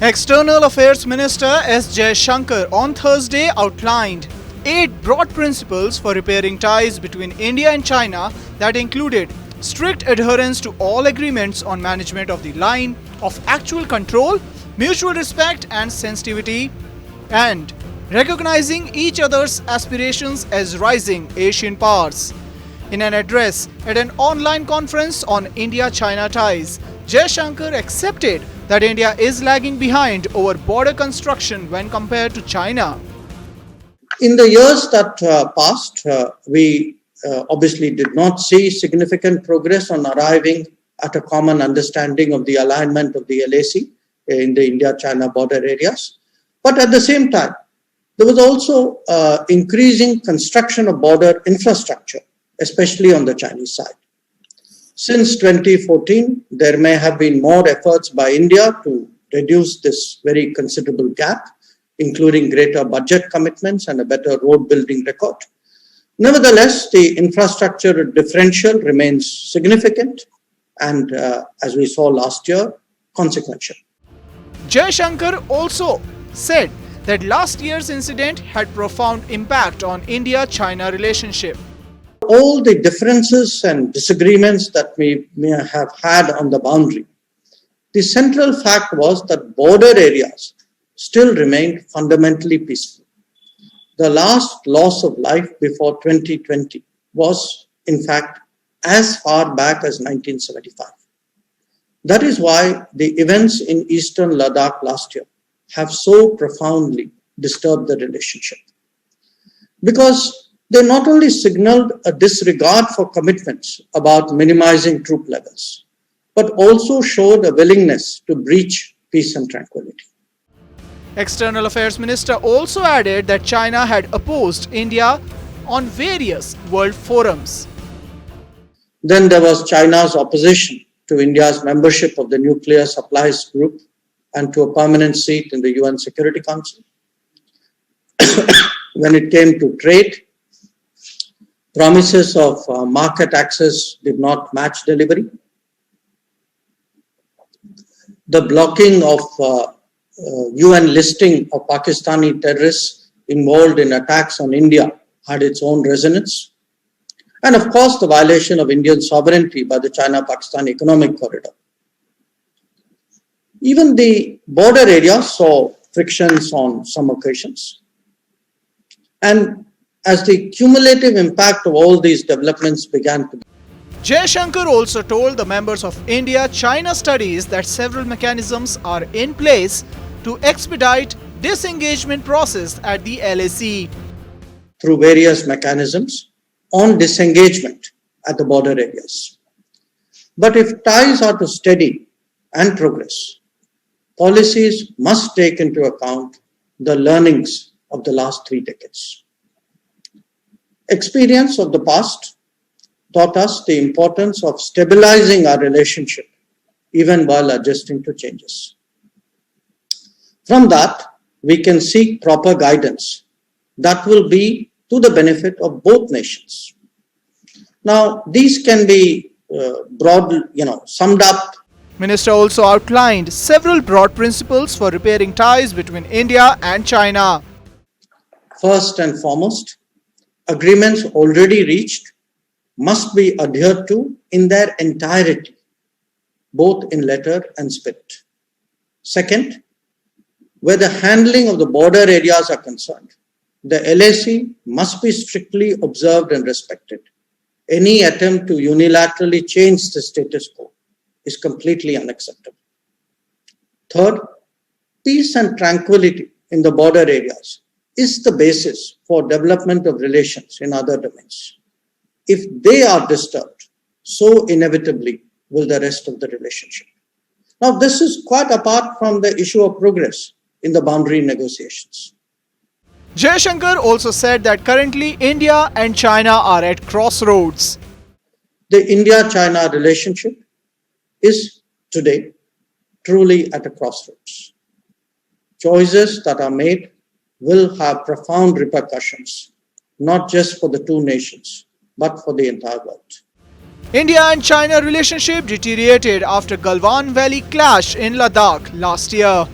External Affairs Minister S Jaishankar on Thursday outlined 8 broad principles for repairing ties between India and China that included strict adherence to all agreements on management of the line of actual control, mutual respect and sensitivity, and recognizing each other's aspirations as rising Asian powers. In an address at an online conference on India-China ties, Jaishankar accepted that India is lagging behind over border construction when compared to China. In the years that passed, we obviously did not see significant progress on arriving at a common understanding of the alignment of the LAC in the India-China border areas. But at the same time, there was also increasing construction of border infrastructure, especially on the Chinese side. Since 2014, there may have been more efforts by India to reduce this very considerable gap, including greater budget commitments and a better road building record. Nevertheless, the infrastructure differential remains significant and, as we saw last year, consequential. Jaishankar also said that last year's incident had profound impact on India-China relationship. All the differences and disagreements that we may have had on the boundary, the central fact was that border areas still remained fundamentally peaceful. The last loss of life before 2020 was, in fact, as far back as 1975. That is why the events in eastern Ladakh last year have so profoundly disturbed the relationship. Because they not only signaled a disregard for commitments about minimizing troop levels, but also showed a willingness to breach peace and tranquility. External Affairs Minister also added that China had opposed India on various world forums. Then there was China's opposition to India's membership of the Nuclear Supplies Group and to a permanent seat in the UN Security Council. When it came to trade, promises of market access did not match delivery. The blocking of UN listing of Pakistani terrorists involved in attacks on India had its own resonance. And of course, the violation of Indian sovereignty by the China-Pakistan Economic Corridor. Even the border area saw frictions on some occasions. And as the cumulative impact of all these developments began to... Jaishankar also told the members of India-China studies that several mechanisms are in place to expedite disengagement process at the LAC. Through various mechanisms on disengagement at the border areas. But if ties are to steady and progress, policies must take into account the learnings of the last 3 decades. Experience of the past taught us the importance of stabilizing our relationship even while adjusting to changes. From that, we can seek proper guidance that will be to the benefit of both nations. Now, these can be summed up. Minister also outlined several broad principles for repairing ties between India and China. First and foremost, agreements already reached must be adhered to in their entirety, both in letter and spirit. Second, where the handling of the border areas are concerned, the LAC must be strictly observed and respected. Any attempt to unilaterally change the status quo is completely unacceptable. Third, peace and tranquility in the border areas is the basis for development of relations in other domains. If they are disturbed, so inevitably will the rest of the relationship. Now, this is quite apart from the issue of progress in the boundary negotiations. Jaishankar also said that currently India and China are at crossroads. The India-China relationship is today truly at a crossroads. Choices that are made will have profound repercussions, not just for the two nations, but for the entire world. India and China relationship deteriorated after Galwan Valley clash in Ladakh last year.